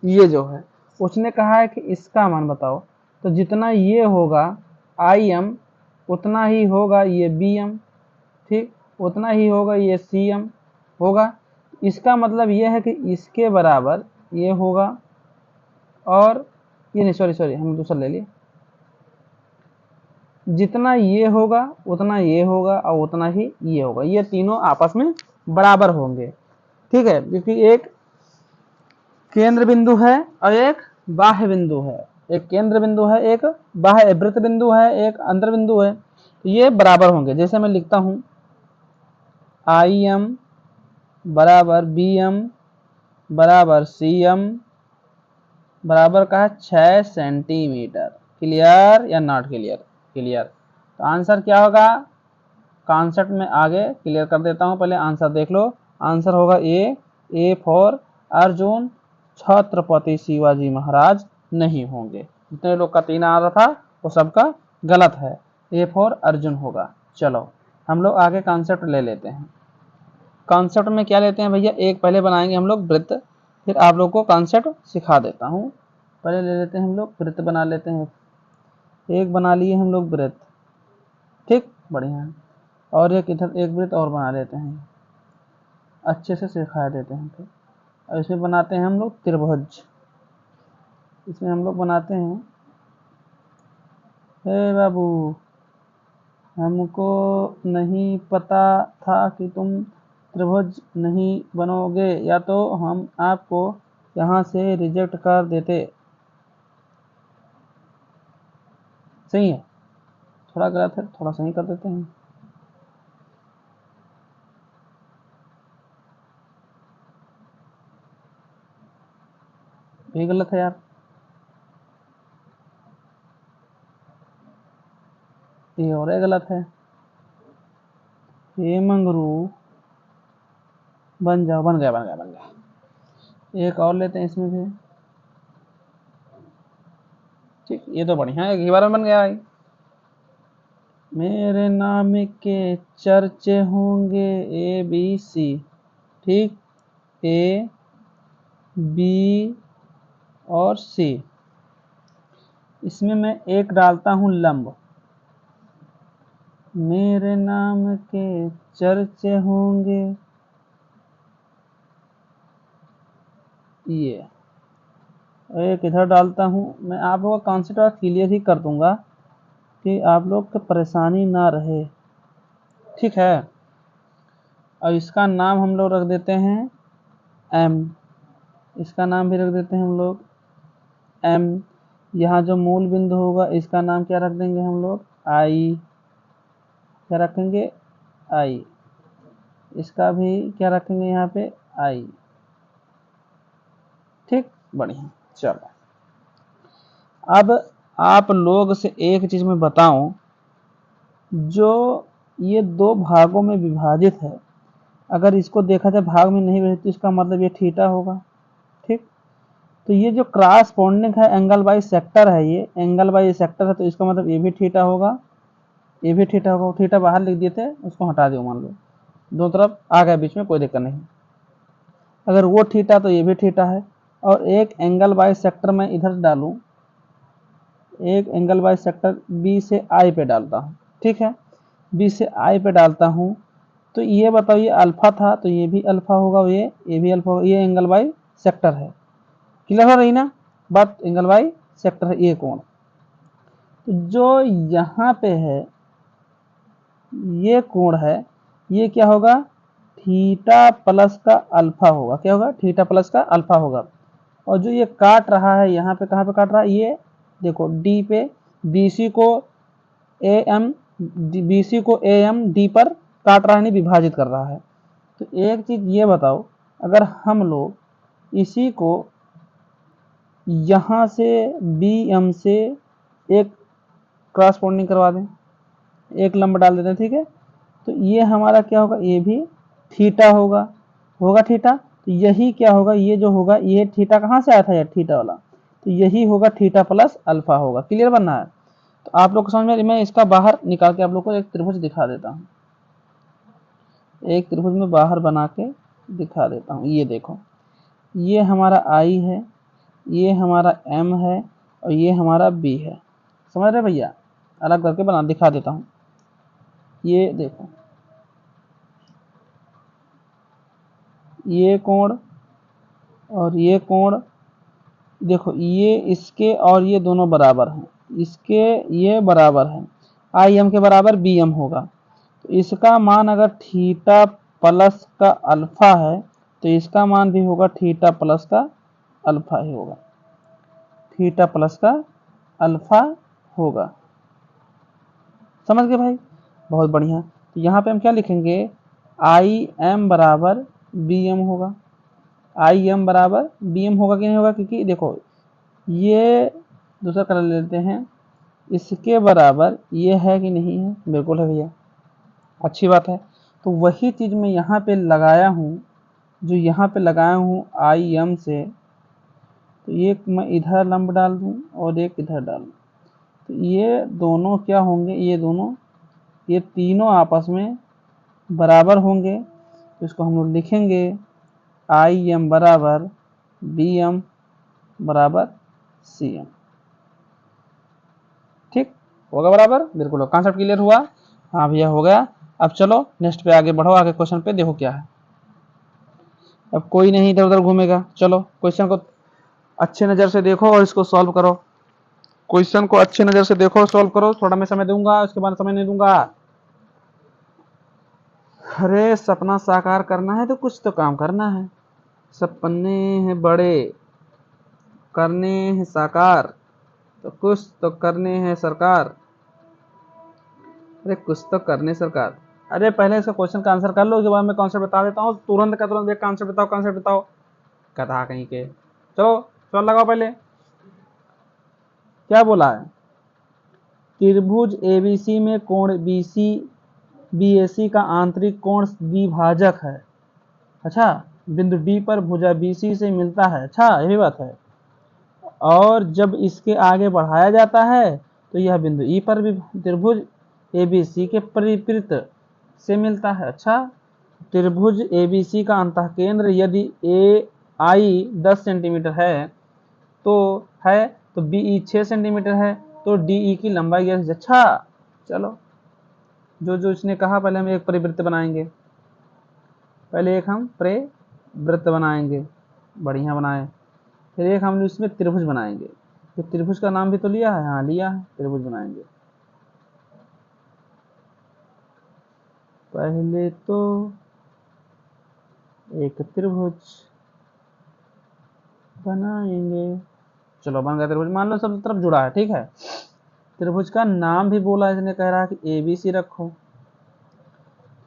Speaker 1: ये जो है, उसने कहा है कि इसका मान बताओ, तो जितना ये होगा im उतना ही होगा ये bm, ठीक, उतना ही होगा ये cm होगा। इसका मतलब ये है कि इसके बराबर ये होगा, और ये नहीं, सॉरी हम दूसरा ले लिए, जितना ये होगा उतना ये होगा और उतना ही ये होगा, ये तीनों आपस में बराबर होंगे, ठीक है, क्योंकि एक केंद्र बिंदु है और एक बाह्य बिंदु है, एक केंद्र बिंदु है, एक बाह्य वृत्त बिंदु है, एक अंतर बिंदु है, तो ये बराबर होंगे। जैसे मैं लिखता हूं im बराबर bm बराबर cm बराबर का है 6 सेंटीमीटर। क्लियर या नॉट क्लियर? क्लियर। तो आंसर क्या होगा, कॉन्सेप्ट में आगे क्लियर कर देता हूं, पहले आंसर देख लो। आंसर होगा ए फॉर अर्जुन, छत्रपति शिवाजी महाराज नहीं होंगे। जितने लोग का 3 आ रहा था वो सबका गलत है, ए फॉर अर्जुन होगा। चलो हम लोग आगे कॉन्सेप्ट ले लेते हैं। कॉन्सेप्ट में क्या लेते हैं भैया, एक पहले बनाएंगे हम लोग वृत्त, फिर आप लोग को कॉन्सेप्ट सिखा देता हूँ। पहले ले लेते हैं हम लोग वृत्त, बना लेते हैं। एक बना लिए हम लोग वृत्त, ठीक, बढ़िया। और एक इधर एक वृत्त और बना लेते हैं, अच्छे से सिखा देते हैं। फिर और इसमें बनाते हैं हम लोग त्रिभुज। इसमें हम लोग बनाते हैं, हे बाबू हमको नहीं पता था कि तुम त्रिभुज नहीं बनोगे, या तो हम आपको यहाँ से रिजेक्ट कर देते। सही है, थोड़ा गलत है, थोड़ा सही कर देते हैं। ये गलत है यार, ये और ये गलत है। ये मंगरू बन जाओ, बन गया बन गया बन गया। एक और लेते हैं इसमें भी, ठीक, ये तो बढ़िया है, एक ही बार में बन गया भाई। मेरे नाम के चर्चे होंगे ABC, ठीक, A B और C। इसमें मैं एक डालता हूं लंब, मेरे नाम के चर्चे होंगे, ये एक इधर डालता हूं। मैं आप लोगों का कॉन्सेप्ट क्लियर ही कर दूंगा कि आप लोग को परेशानी ना रहे, ठीक है। और इसका नाम हम लोग रख देते हैं M, इसका नाम भी रख देते हैं हम लोग M। यहाँ जो मूल बिंदु होगा इसका नाम क्या रख देंगे हम लोग, I, क्या रखेंगे, I। इसका भी क्या रखेंगे यहाँ पे, I, ठीक, बढ़िया। चलो अब आप लोग से एक चीज मैं बताऊं, जो ये 2 भागों में विभाजित है, अगर इसको देखा जाए भाग में नहीं विभाजित तो इसका मतलब ये थीटा होगा, ठीक। तो ये जो क्रॉसपोंडिंग है एंगल बाई सेक्टर है, ये एंगल बाई सेक्टर है, तो इसका मतलब ये भी थीटा होगा, ये भी थीटा होगा। थीटा बाहर लिख दिए थे, उसको हटा दो, मान लो दो तरफ आ गया बीच में, कोई दिक्कत नहीं। अगर वो थीटा तो ये भी थीटा है। और एक एंगल बाई सेक्टर मैं इधर डालूं, एक एंगल बाई सेक्टर B से I पे डालता हूँ, ठीक है, B से I पे डालता हूँ, तो ये बताओ ये अल्फा था तो ये भी अल्फा होगा, ये भी अल्फा होगा, ये एंगल बाई सेक्टर है। क्लियर हो रही ना बात, एंगल बाई सेक्टर है ये कोण। तो जो यहाँ पे है ये कोण है, ये क्या होगा, थीटा प्लस का अल्फा होगा। क्या होगा, थीटा प्लस का अल्फा होगा। और जो ये काट रहा है यहाँ पे, कहाँ पे काट रहा है, ये देखो D पे, BC को AM D पर काट रहा है, नहीं विभाजित कर रहा है। तो एक चीज ये बताओ, अगर हम लोग इसी को यहाँ से बी एम से एक क्रॉसपोंडिंग करवा दें, एक लंब डाल देते हैं, ठीक है। तो ये हमारा क्या होगा, ये भी थीटा होगा, थीटा। तो यही क्या होगा, ये जो होगा, ये थीटा कहाँ से आया था यार, थीटा वाला, तो यही होगा थीटा प्लस अल्फा होगा। क्लियर बनना है। तो आप लोग को समझ में, मैं इसका बाहर निकाल के आप लोग को एक त्रिभुज दिखा देता हूँ, एक त्रिभुज में बाहर बना के दिखा देता हूँ। ये देखो, ये हमारा आई है, ये हमारा एम है, और ये हमारा बी है। समझ रहे भैया, अलग करके बना दिखा देता हूँ। ये देखो, ये कोण और ये कोण, देखो ये इसके और ये दोनों बराबर हैं, इसके ये बराबर है, आई एम के बराबर बी एम होगा। तो इसका मान अगर थीटा प्लस का अल्फा है, तो इसका मान भी होगा थीटा प्लस का अल्फा ही होगा, थीटा प्लस का अल्फा होगा। समझ गए भाई, बहुत बढ़िया। तो यहाँ पे हम क्या लिखेंगे, आई एम बराबर बी एम होगा, आई एम बराबर बी एम होगा कि नहीं होगा, क्योंकि देखो ये दूसरा कलर लेते हैं, इसके बराबर ये है कि नहीं है, बिल्कुल है भैया, अच्छी बात है। तो वही चीज़ मैं यहाँ पे लगाया हूँ, जो यहाँ पे लगाया हूँ आई एम से, तो एक मैं इधर लंब डाल दूँ और एक इधर डाल दूँ, तो ये दोनों क्या होंगे, ये दोनों, ये तीनों आपस में बराबर होंगे। तो इसको हम लोग लिखेंगे आई एम बराबर बी एम बराबर सी एम। ठीक होगा, बराबर, बिल्कुल। कॉन्सेप्ट क्लियर हुआ? हाँ भैया हो गया। अब चलो नेक्स्ट पे आगे बढ़ो, आगे क्वेश्चन पे देखो क्या है। अब कोई नहीं इधर उधर घूमेगा, चलो क्वेश्चन को अच्छे नज़र से देखो और इसको सॉल्व करो। क्वेश्चन को अच्छे नज़र से देखो, सॉल्व करो। थोड़ा मैं समय दूंगा, उसके बाद समय नहीं दूंगा। अरे सपना साकार करना है तो कुछ तो काम करना है। सपने हैं बड़े, करने हैं साकार, तो कुछ तो करने हैं सरकार। अरे कुछ तो करने सरकार। अरे पहले इसका क्वेश्चन का आंसर कर लो, उसके बाद मैं कॉन्सेप्ट बता देता हूँ। तुरंत का तुरंत एक कॉन्सेप्ट बताओ, कॉन्सेप्ट बताओ, कथा कहीं के। चलो सवाल लगाओ पहले। क्या बोला है, त्रिभुज एबीसी में कोण बीसी बीएसी का आंतरिक कोण द्विभाजक है। अच्छा, बिंदु डी पर भुजा बीसी से मिलता है। अच्छा, यही बात है। और जब इसके आगे बढ़ाया जाता है तो यह बिंदु ई पर भी त्रिभुज एबीसी के परिवृत्त से मिलता है। अच्छा, त्रिभुज एबीसी का अंतःकेंद्र यदि ए आई 10 सेंटीमीटर है तो बीई 6 सेंटीमीटर है, तो डीई की लंबाई। अच्छा चलो, जो जो इसने कहा, पहले हम एक परिवृत्त बनाएंगे, पहले एक हम परिवृत्त बनाएंगे, बढ़िया बनाए। फिर एक हम इसमें त्रिभुज बनाएंगे। तो त्रिभुज का नाम भी तो लिया है, हाँ लिया है, त्रिभुज बनाएंगे। पहले तो एक त्रिभुज बनाएंगे। चलो बन गया त्रिभुज, मान लो सब तरफ जुड़ा है, ठीक है। त्रिभुज का नाम भी बोला इसने, कह रहा है कि ए बी सी रखो।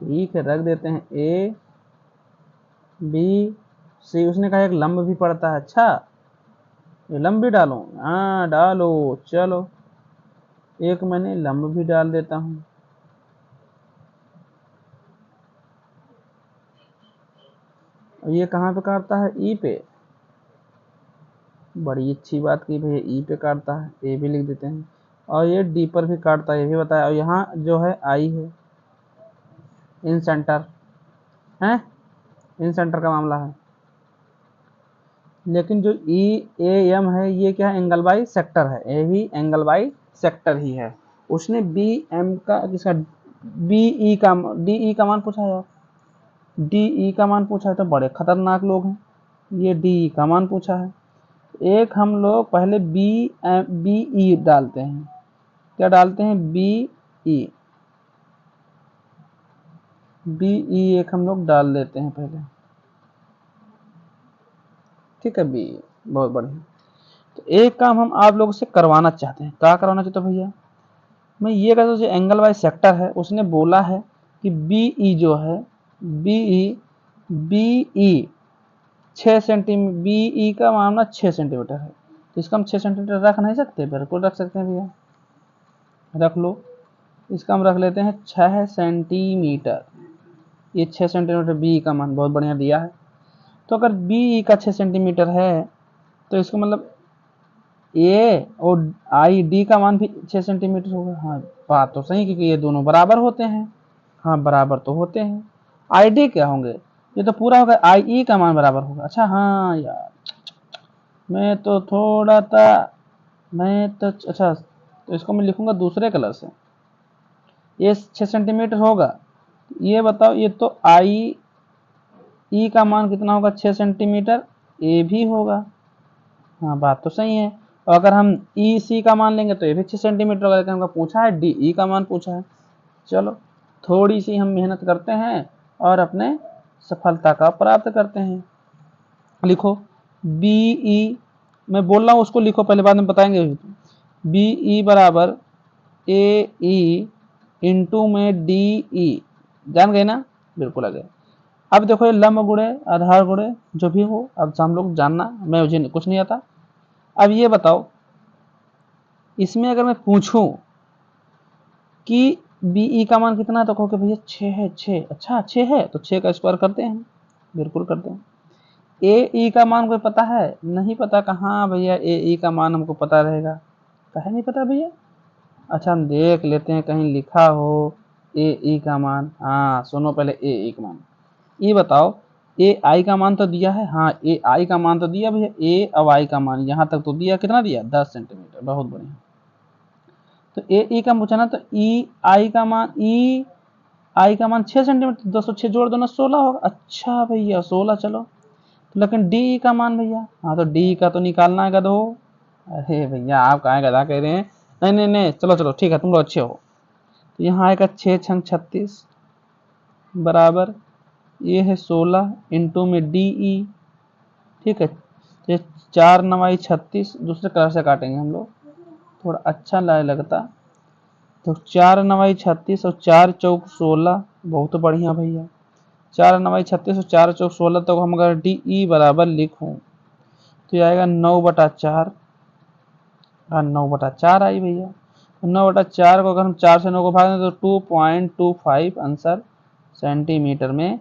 Speaker 1: ठीक है, रख देते हैं ए बी सी। उसने कहा एक लंब भी पड़ता है। अच्छा, ये लंब भी डालो, हाँ डालो। चलो एक मैंने लंब भी डाल देता हूँ। ये कहाँ पे काटता है, ई पे। बड़ी अच्छी बात की भैया, ई पे काटता है, ए भी लिख देते हैं। और ये डी पर भी काटता है, ये भी बताया। और यहाँ जो है आई है, इन सेंटर है, इन सेंटर का मामला है। लेकिन जो ई ए एम है, ये क्या है, एंगल बाई सेक्टर है, ये भी एंगल बाई सेक्टर ही है। उसने बी एम का किसका बी ई का डी ई का मान पूछा है, डी ई का मान पूछा है, तो बड़े खतरनाक लोग हैं। ये डी ई का मान पूछा है। एक हम लोग पहले बी ई डालते हैं। क्या डालते हैं, बी ई, बी ई एक हम लोग डाल देते हैं पहले, ठीक है, बी। बहुत बढ़िया। तो एक काम हम आप लोगों से करवाना चाहते हैं। क्या करवाना चाहते हो भैया, मैं ये कहता हूँ, जो एंगल बाई सेक्टर है, उसने बोला है कि बी ई जो है, B E
Speaker 2: 6 centimetre, B E का मामला 6 सेंटीमीटर है, तो इसका हम 6 सेंटीमीटर रख नहीं सकते? बिल्कुल रख सकते हैं भैया, रख लो। इसका हम रख लेते हैं 6 सेंटीमीटर। ये 6 सेंटीमीटर बी का मान बहुत बढ़िया दिया है। तो अगर बी का 6 सेंटीमीटर है तो इसका मतलब ए और आई डी का मान भी 6 सेंटीमीटर होगा। हाँ बात तो सही, क्योंकि ये दोनों बराबर होते हैं। हाँ बराबर तो होते हैं। आई डी क्या होंगे? ये तो पूरा होगा, आई ई का मान बराबर होगा। अच्छा हाँ यार, मैं तो थोड़ा था, मैं तो अच्छा, तो इसको मैं लिखूंगा दूसरे कलर से। ये 6 सेंटीमीटर होगा, ये बताओ, ये तो आई ई का मान कितना होगा? 6 सेंटीमीटर। ए भी होगा। हाँ बात तो सही है। और अगर हम ई सी का मान लेंगे तो ये भी 6 सेंटीमीटर होगा, लेकिन हमको पूछा है डी ई का मान पूछा है। चलो थोड़ी सी हम मेहनत करते हैं और अपने सफलता का प्राप्त करते हैं। लिखो बी ई, मैं बोल रहा हूँ उसको लिखो पहले, बाद में बताएंगे। बी ई बराबर ए ई इंटू में डी ई, जान गए ना? बिल्कुल आ गए। अब देखो ये लंब गुणे आधार गुणे जो भी हो, अब हम लोग जानना, मैं मुझे कुछ नहीं आता। अब ये बताओ, इसमें अगर मैं पूछूं कि बी ई का मान कितना है तो कहोगे भैया 6 है। 6, अच्छा 6 है तो 6 का स्क्वायर करते हैं, बिल्कुल करते हैं। ए ई का मान कोई पता है? नहीं पता। कहाँ भैया ए ई का मान हमको पता रहेगा? कहे नहीं पता भैया? अच्छा हम देख लेते हैं कहीं लिखा हो ए ई का मान। हाँ सुनो पहले ए ई का मान, ये बताओ ए आई का मान तो दिया है। हाँ ए आई का मान तो दिया भैया, ए और आई का मान यहाँ तक तो दिया। कितना दिया? 10 सेंटीमीटर, बहुत बढ़िया। तो ए ई का पूछा ना, तो ई आई का मान, ई आई का मान 6 सेंटीमीटर, 206 जोड़ दो ना 16 होगा। अच्छा भैया 16, चलो। तो लेकिन डी ई का मान भैया, हाँ तो डी का तो निकालना है गधो। अरे भैया आप कहाँ गधा कह रहे हैं? नहीं नहीं नहीं, चलो चलो ठीक है, तुम लोग अच्छे हो। तो यहाँ आएगा 6 छंग 36 बराबर, ये है 16 इंटू में डी ई, ठीक है। तो 4 9 36, दूसरे कलर से काटेंगे हम लोग, थोड़ा अच्छा लगता। तो 4 9 36 और 4 चौक 16, बहुत बढ़िया भैया। 4 9 36 और 4 चौक 16, तो हम अगर डी ई बराबर लिखूं तो ये आएगा 9/4। हाँ 9/4 आई भैया। 9/4 को अगर हम 4 से 9 को भाग दें तो 2.25 आंसर सेंटीमीटर में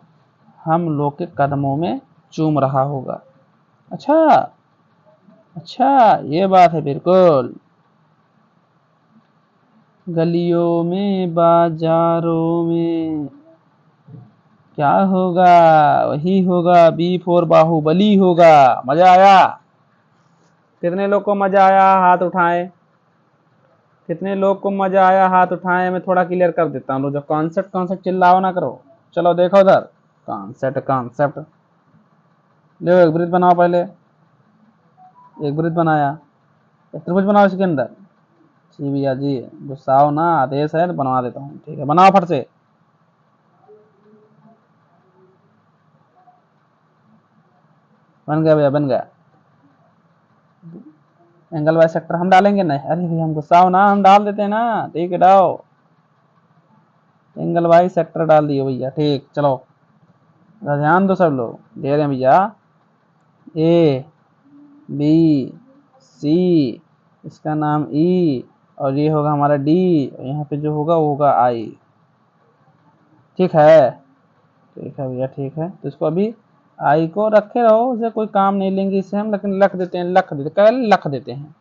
Speaker 2: हम लोग के कदमों में चूम रहा होगा। अच्छा अच्छा, ये बात है बिल्कुल। गलियों में बाजारों में क्या होगा? वही होगा, बी फोर बाहुबली होगा। मजा आया? कितने लोग को मजा आया हाथ उठाएं? कितने लोग को मजा आया हाथ उठाएं? मैं थोड़ा क्लियर कर देता हूँ, जो कॉन्सेप्ट कॉन्सेप्ट चिल्लाओ ना करो। चलो देखो उधर, कॉन्सेप्ट कॉन्सेप्ट। लो एक वृत्त बनाओ पहले, एक वृत्त बनाया, एक त्रिभुज बनाओ इसके अंदर। जी भैया जी, गुस्साओ ना, आदेश है, बनवा देता हूँ। ठीक है बनाओ फट से। बन गया भैया, बन गया। एंगल वाई सेक्टर हम डालेंगे नहीं? अरे भैया हम गुस्साओ ना, हम डाल देते हैं ना। ठीक है डालो, एंगल वाई सेक्टर डाल दिए भैया। ठीक चलो, ध्यान दो सब लोग, दे रहे हैं भैया। ए बी सी, इसका नाम ई, और ये होगा हमारा डी, यहाँ पे जो होगा वो होगा आई। ठीक है? ठीक है भैया, ठीक है। तो इसको अभी आई को रखे रहो, उसे कोई काम नहीं लेंगे इसे हम, लेकिन लख देते हैं, लख देते, कल लख देते हैं।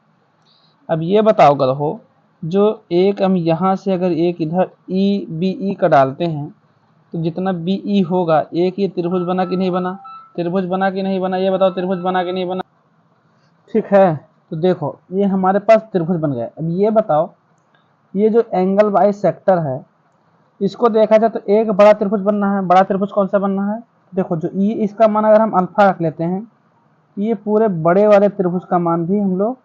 Speaker 2: अब ये बताओ गधो, जो एक हम यहाँ से अगर एक इधर ई बी ई का डालते हैं तो जितना बी ई होगा, एक ये त्रिभुज बना कि नहीं बना? त्रिभुज बना कि नहीं बना? ये बताओ, त्रिभुज बना कि नहीं बना? ठीक है, तो देखो ये हमारे पास त्रिभुज बन गया। अब ये बताओ, ये जो एंगल बाई सेक्टर है, इसको देखा जाए तो एक बड़ा त्रिभुज बनना है। बड़ा त्रिभुज कौन सा बनना है? देखो जो ये इसका मान अगर हम अल्फा रख लेते हैं, ये पूरे बड़े वाले त्रिभुज का मान भी हम लोग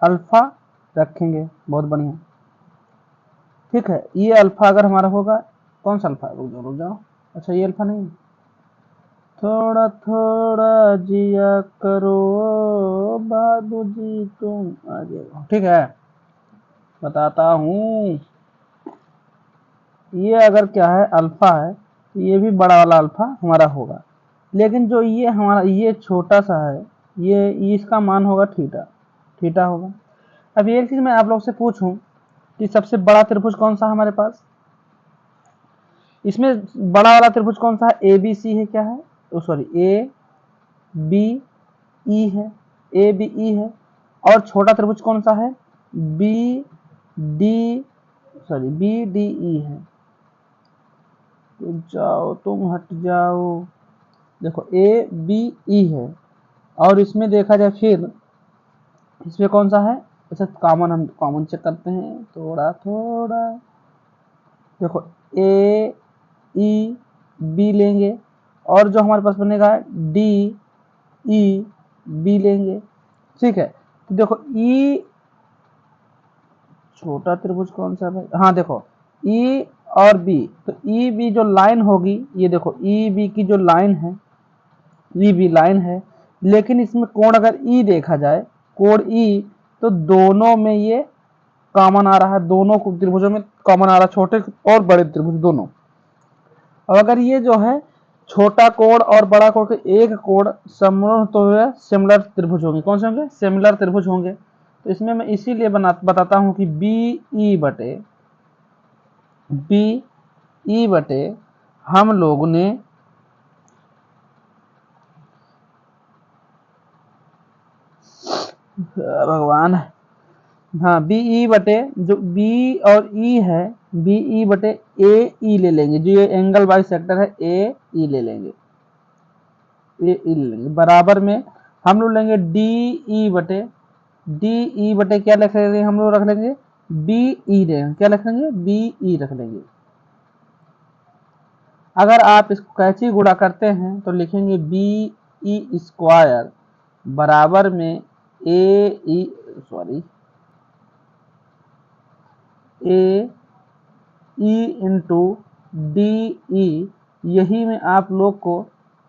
Speaker 2: अल्फा रखेंगे। बहुत बढ़िया, ठीक है। ये अल्फा अगर हमारा होगा, कौन सा अल्फा? रुक जाओ, अच्छा ये अल्फा नहीं, थोड़ा थोड़ा जिया करो बाबू जी तुम आ जाओ। ठीक है, बताता हूँ। ये अगर क्या है, अल्फा है, तो ये भी बड़ा वाला अल्फा हमारा होगा। लेकिन जो ये हमारा ये छोटा सा है, ये इसका मान होगा थीटा, थीटा होगा। अब एक चीज मैं आप लोग से पूछूं कि सबसे बड़ा त्रिभुज कौन सा है हमारे पास, इसमें बड़ा वाला त्रिभुज कौन सा है, ए बी सी है, क्या है, सॉरी ए बी ई है, ए बी ई है। और छोटा त्रिभुज कौन सा है, B D, sorry B D E है। तो जाओ तुम हट जाओ, देखो ए बी ई है। और इसमें देखा जाए फिर इसमें कौन सा है, अच्छा कॉमन, हम कॉमन चेक करते हैं थोड़ा थोड़ा। देखो ए ई बी लेंगे और जो हमारे पास बनेगा डी ई बी लेंगे, ठीक है। तो देखो ई छोटा त्रिभुज कौन सा है, हाँ देखो ई और बी, तो ई बी जो लाइन होगी, ये देखो ई बी की जो लाइन है, ई बी लाइन है, लेकिन इसमें कोण अगर ई देखा जाए, कोण ई, तो दोनों में ये कॉमन आ रहा है, दोनों त्रिभुजों में कॉमन आ रहा है, छोटे और बड़े त्रिभुज दोनों। और अगर ये जो है छोटा कोण और बड़ा कोण के एक कोण समरूप तो सिमिलर त्रिभुज होंगे, कौन से होंगे, सिमिलर त्रिभुज होंगे। तो इसमें मैं इसीलिए बताता हूं कि बी ई बटे हम लोग ने भगवान, हाँ बी ई बटे जो बी और ई है, बी ई बटे ए ई ले लेंगे, जो ये एंगल बाई सेक्टर है ए ई ले लेंगे, ए ई ले लेंगे। बराबर में हम लोग लेंगे डी ई बटे, डी ई बटे क्या रख लेंगे हम लोग, रख लेंगे बी ई लेंगे, क्या रख लेंगे, बी ई रख लेंगे। अगर आप इसको कैची गुणा करते हैं तो लिखेंगे बी ई स्क्वायर बराबर में ए ई, सॉरी ए ई इंटू डी ई, यही मैं आप लोग को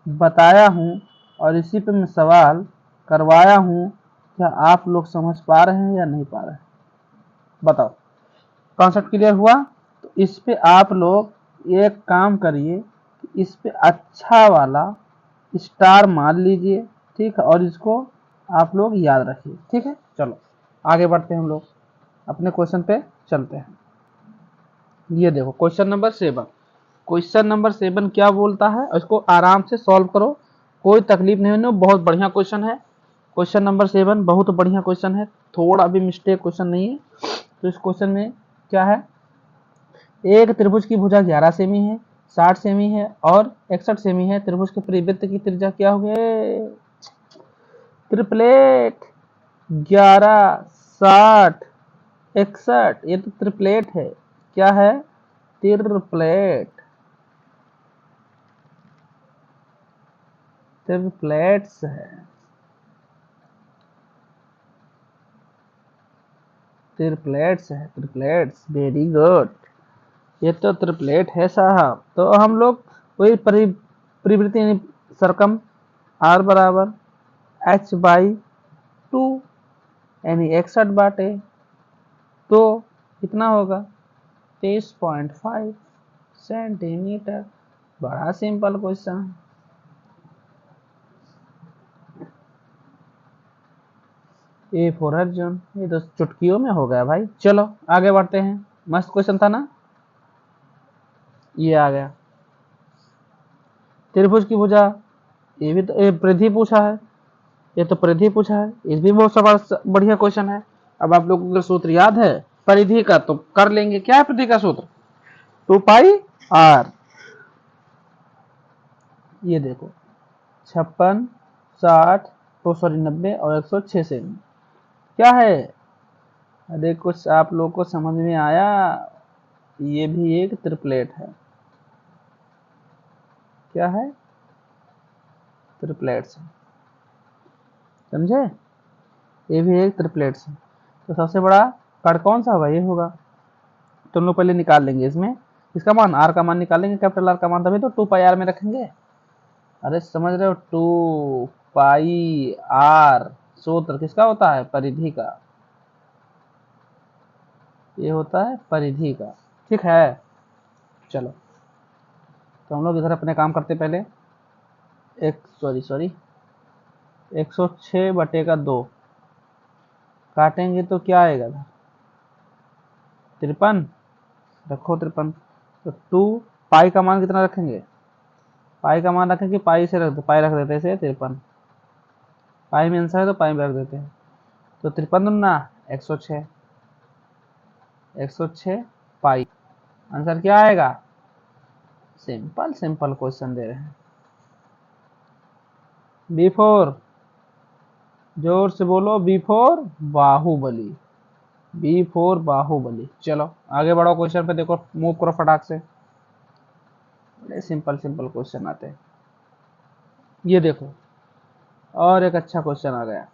Speaker 2: बताया हूँ और इसी पे मैं सवाल करवाया हूँ। क्या आप लोग समझ पा रहे हैं या नहीं पा रहे हैं, बताओ, कॉन्सेप्ट क्लियर हुआ। तो इस पे आप लोग एक काम करिए, इस पे अच्छा वाला स्टार मान लीजिए, ठीक है, और इसको आप लोग याद रखिए, ठीक है। चलो आगे बढ़ते हैं, हम लोग अपने क्वेश्चन पे चलते हैं। ये देखो क्वेश्चन नंबर 7, क्वेश्चन नंबर 7 क्या बोलता है, इसको आराम से सॉल्व करो, कोई तकलीफ नहीं होनी, बहुत बढ़िया क्वेश्चन है। क्वेश्चन नंबर 7 बहुत बढ़िया क्वेश्चन है, थोड़ा भी मिस्टेक क्वेश्चन नहीं है। तो इस क्वेश्चन में क्या है, एक त्रिभुज की भुजा 11 सेमी है, 60 सेमी है और 61 सेमी है। त्रिभुज के परिवृत्त की त्रिज्या क्या हो गए, ट्रिपलेट, 11 60 61, ये तो ट्रिपलेट है, क्या है, ट्रिपलेट, ट्रिपलेट्स है, ट्रिपलेट्स है, ट्रिपलेट्स, वेरी गुड, ये तो ट्रिपलेट है साहब। तो हम लोग वही परिवृत्ति यानी सरकम आर बराबर एच बाई 2 यानी 61 बाटे, तो कितना होगा 23.5 सेंटीमीटर। बड़ा सिंपल क्वेश्चन है। ए फॉर अर्जुन, ये तो चुटकियों में हो गया भाई। चलो आगे बढ़ते हैं, मस्त क्वेश्चन था ना, ये आ गया त्रिभुज की भुजा, ये भी तो परिधि पूछा है, ये तो परिधि पूछा है, ये भी बहुत सवाल बढ़िया क्वेश्चन है। अब आप लोगों को सूत्र याद है परिधि का तो कर लेंगे, क्या है परिधि का सूत्र, 2 पाई आर। ये देखो 56 60 तो सॉरी 90 और 106 सेमी, क्या है, अरे कुछ आप लोग को समझ में आया, ये भी एक ट्रिपलेट है, क्या है, ट्रिपलेट्स है, समझे, ये भी एक ट्रिपलेट्स है। तो सबसे बड़ा कार्ड कौन सा होगा, ये होगा। तो हम लोग पहले निकाल लेंगे इसमें, इसका मान आर का मान निकालेंगे, कैपिटल आर का मान, तभी तो 2 पाई आर में रखेंगे। अरे समझ रहे हो, 2 पाई आर सूत्र किसका होता है, परिधि का, ये होता है परिधि का, ठीक है। चलो तो हम लोग इधर अपने काम करते पहले, एक सॉरी 106/2 काटेंगे तो क्या आएगा? 53, रखो 53। तो 2 पाई का मान कितना रखेंगे? पाई का मान रखें कि पाई से रख दो? पाई रख देते इसे 53, पाई में आंसर है तो पाई में रख देते हैं। तो 53 दुना 106, 106 पाई, आंसर क्या आएगा? सिंपल सिंपल क्वेश्चन दे रहे हैं। B4, जोर से बोलो, B4 बाहुबली, B4 बाहुबली। चलो आगे बढ़ो, क्वेश्चन पे देखो, मूव करो फटाक से। बड़े सिंपल सिंपल क्वेश्चन आते हैं। ये देखो, और एक अच्छा क्वेश्चन आ गया।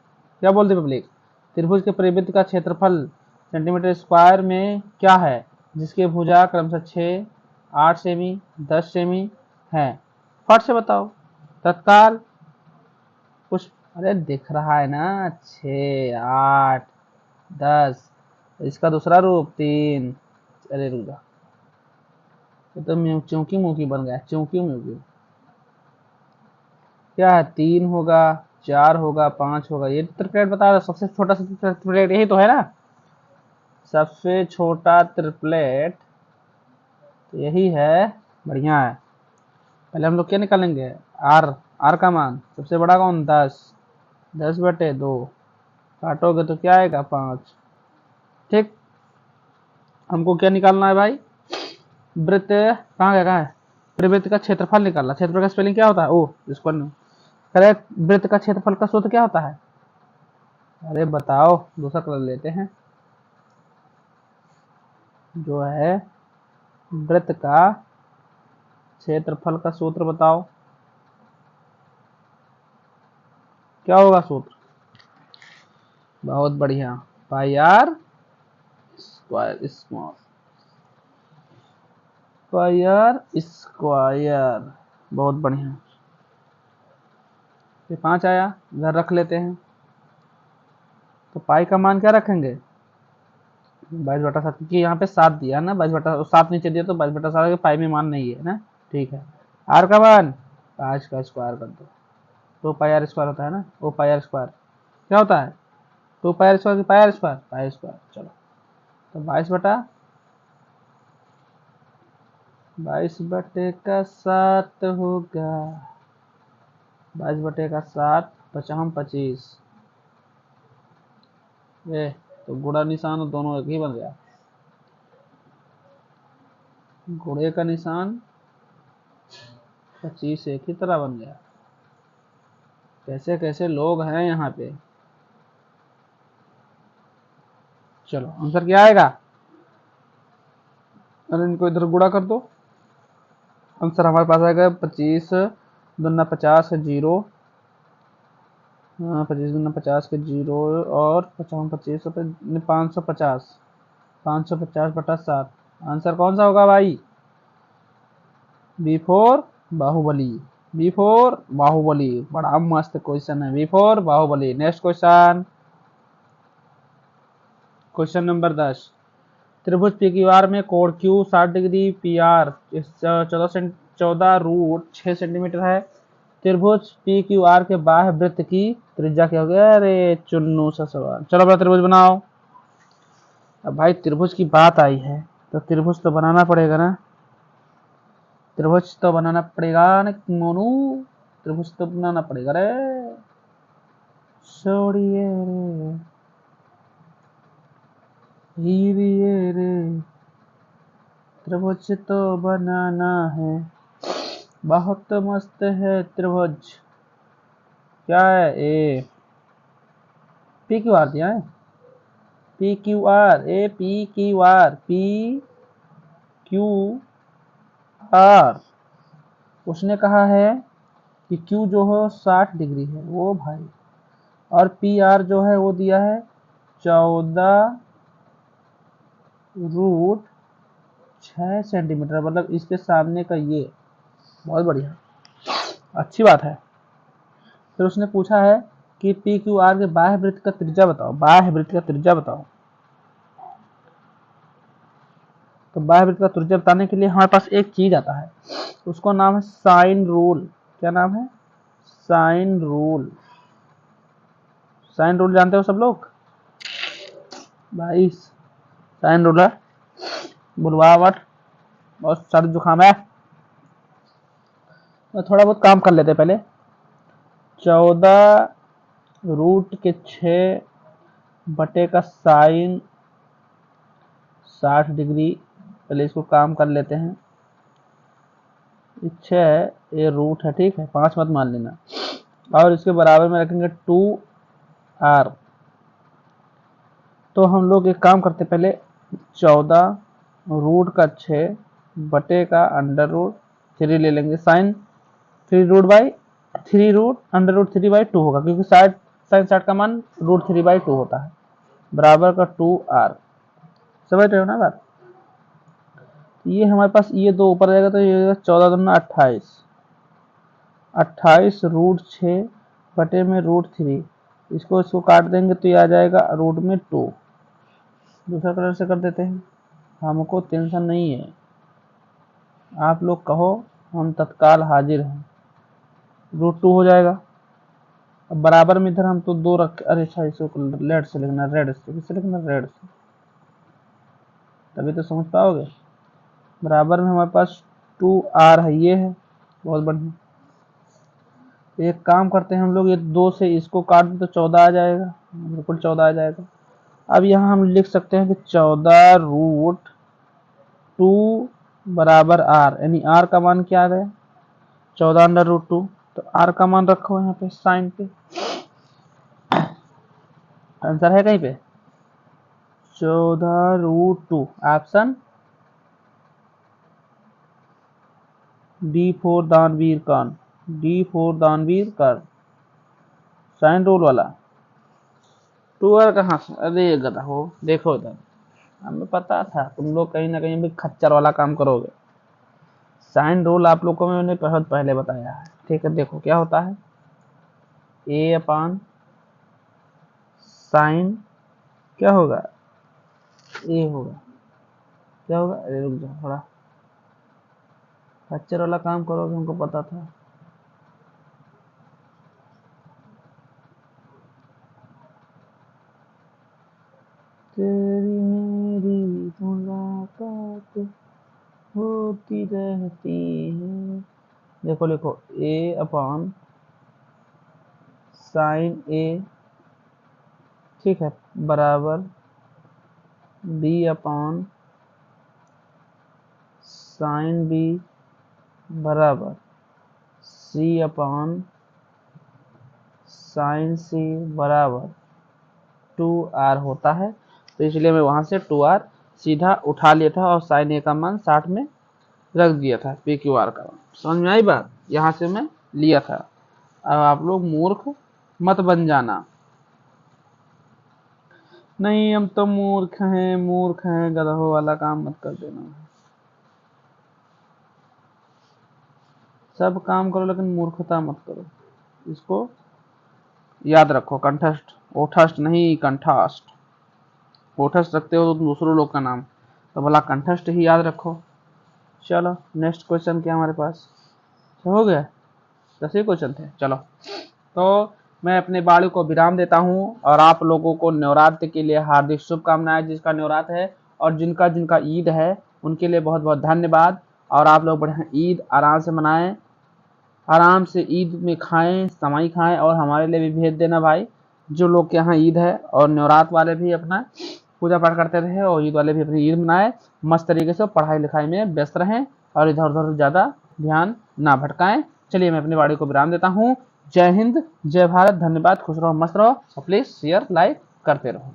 Speaker 2: क्या बोलते पब्लिक? त्रिभुज के परिवृत्त का क्षेत्रफल सेंटीमीटर स्क्वायर में क्या है, जिसके भुजा क्रमशः 6, 8 सेमी, 10 सेमी है? फट से बताओ तत्काल। कुछ, अरे दिख रहा है ना, 6, 8, 10, इसका दूसरा रूप 3। अरे रुक जा, ये तो चौकी मुखी बन गया, चौकी मुखी। क्या है? 3 होगा, 4 होगा, 5 होगा। ये ट्रिपलेट बता रहा, सबसे छोटा सा ट्रिपलेट यही तो है ना, सबसे छोटा ट्रिपलेट यही है। बढ़िया है। पहले हम लोग क्या निकालेंगे? आर, आर का मान। सबसे बड़ा कौन? 10, 10/2 काटोगे तो क्या आएगा? 5। ठीक, हमको क्या निकालना है भाई? वृत्त कहाँ गया, कहाँ है? परिवृत्त का क्षेत्रफल निकालना। क्षेत्रफल का स्पेलिंग क्या होता है? ओ, इसको करेक्ट। वृत्त का क्षेत्रफल का सूत्र क्या होता है? अरे बताओ, दूसरा कलर लेते हैं। जो है वृत्त का क्षेत्रफल का सूत्र बताओ, क्या होगा सूत्र? बहुत बढ़िया, pi r square small, pi r square. बहुत बढ़िया। ये 5 आया, इधर रख लेते हैं। तो पाई का मान क्या रखेंगे? 22/7, क्योंकि यहाँ पे 7 दिया है ना, 22/7 नीचे दिया तो 22/7 पाई में मान नहीं है ना। ठीक है, आर का मान 5 का स्क्वायर कर दो, तो पाई आर स्क्वायर होता है ना। वो पाई आर स्क्वायर क्या होता है? तो पाई आर स्क्वायर की पाई आर स्क्वायर, पाई स्क्वायर। चलो, तो 22/7 होगा। 22/7, 5×5 = 25। ये तो गुणा निशान दोनों एक ही बन गया, गुणे का निशान 25 एक ही तरह बन गया। कैसे कैसे लोग हैं यहाँ पे। चलो आंसर क्या आएगा? अरे इनको इधर गुणा कर दो, आंसर हमारे पास आएगा 25 दूना 50 है 0। 25 दूना 50 के 0, और 50×25 550, 550/7। आंसर कौन सा होगा भाई? B4 Baahubali, B4 Baahubali. बड़ा मस्त क्वेश्चन है, B4 Baahubali. Next question, question number 10। त्रिभुज PQR में कोण Q 60 डिग्री, PR 14 सेंटीमीटर है। त्रिभुज PQR के बाह्य वृत्त की त्रिज्या क्या होगी? अरे चुन्नू सा सवाल। चलो अपना त्रिभुज बनाओ। अब भाई त्रिभुज की बात आई है तो त्रिभुज तो बनाना पड़ेगा ना, त्रिभुज तो बनाना पड़ेगा ना मोनू, त्रिभुज तो बनाना पड़ेगा रे। छोड़िए रे, त्रिभुज तो बनाना है, बहुत मस्त है त्रिभुज। क्या है? ए PQR दिया है, PQR, PQR, PQR। उसने कहा है कि Q जो है 60 डिग्री है वो भाई, और PR जो है वो दिया है 14√6 सेंटीमीटर, मतलब इसके सामने का ये। बहुत बढ़िया, अच्छी बात है। फिर उसने पूछा है कि PQR के बाह्य वृत्त का त्रिज्या बताओ, बाह्य वृत्त का त्रिज्या बताओ। तो बाह्य वृत्त का त्रिज्या बताने के लिए हमारे पास एक चीज आता है, उसको नाम है साइन रूल। क्या नाम है? साइन रूल, साइन रूल जानते हो सब लोग भाई? साइन रूल है बुलवावट और सर जुकाम है। तो थोड़ा बहुत काम कर लेते हैं पहले। 14√6 बटे का साइन 60 डिग्री। पहले इसको काम कर लेते हैं। 6 है, ये रूट है, ठीक है, 5 मत मान लेना। और इसके बराबर में रखेंगे 2r। तो हम लोग एक काम करते पहले, 14√6 बटे का √3 ले लेंगे। साइन 3√3 होगा, क्योंकि साइन 60 का मान √3/2 होता है, बराबर का 2r। समझ रहे हो ना बात? ये हमारे पास ये दो ऊपर जाएगा तो ये 14 दूना 28, 28√6 बटे में √3। इसको काट देंगे तो ये आ जाएगा √2। दूसरा कलर से कर देते हैं, हमको टेंशन नहीं है, आप लोग कहो हम तत्काल हाजिर हैं। √2 हो जाएगा। अब बराबर में इधर हम तो 2 रख, अरे अच्छा इसको रेड से लिखना, रेड से किससे लिखना, रेड से, तभी तो समझ पाओगे। बराबर में हमारे पास 2r है, ये है, बहुत बढ़िया। एक काम करते हैं हम लोग, ये 2 से इसको काट दें तो 14 आ जाएगा, बिल्कुल 14 आ जाएगा। अब यहाँ हम लिख सकते हैं कि 14√2 बराबर r, यानी r का मान क्या आ गया, 14√2। तो r का मान रखो यहाँ पे साइन पे, आंसर है कहीं पे 14√2, ऑप्शन डी फॉर दानवीर कान, डी फॉर दानवीर कर, साइन रूल वाला। 2r कहाँ से, अरे गधा हो, देखो इधर, हमें पता था तुम लोग कहीं ना कहीं भी खच्चर वाला काम करोगे। साइन रूल आप लोग को मैंने बहुत पहले बताया है, ठीक है। देखो क्या होता है, a/sin, क्या होगा, a होगा, क्या होगा, अरे रुक जाओ थोड़ा, खच्चर वाला काम करोगे, हमको पता था। तेरी मेरी मुलाकात होती रहती है। देखो लिखो a/sin a, ठीक है, बराबर b/sin b बराबर c/sin c बराबर 2r होता है। तो इसलिए मैं वहां से 2r सीधा उठा लिया था और sin a का मान 60 में रख दिया था, PQR का मान। समझ में आई बात? यहाँ से मैं लिया था। अब आप लोग मूर्ख मत बन जाना। नहीं हम तो मूर्ख हैं, गधों वाला काम मत कर देना। सब काम करो लेकिन मूर्खता मत करो, इसको याद रखो। कंठस्थ, ओठस्थ नहीं, कंठस्थ। ओठस्थ रखते हो तो दूसरों लोग का नाम, तो भला कंठस्थ ही याद रखो। चलो नेक्स्ट क्वेश्चन क्या हमारे पास, हो गया, 10 ही क्वेश्चन थे। चलो तो मैं अपने वाणी को विराम देता हूं और आप लोगों को नवरात्र के लिए हार्दिक शुभकामनाएं। जिसका नवरात्र है और जिनका जिनका ईद है उनके लिए बहुत बहुत धन्यवाद। और आप लोग बढ़िया ईद आराम से मनाएं, आराम से ईद में खाएं, समाई खाएं, और हमारे लिए भी भेज देना भाई। जो लोग के यहाँ ईद है और नवरात्र वाले भी अपना पूजा पाठ करते रहे और ईद वाले भी अपनी ईद मनाए मस्त तरीके से, पढ़ाई लिखाई में व्यस्त रहें और इधर उधर ज़्यादा ध्यान ना भटकाएं। चलिए मैं अपनी वाणी को विराम देता हूँ। जय हिंद, जय भारत, धन्यवाद, खुश रहो, मस्त रहो और प्लीज़ शेयर लाइक करते रहो।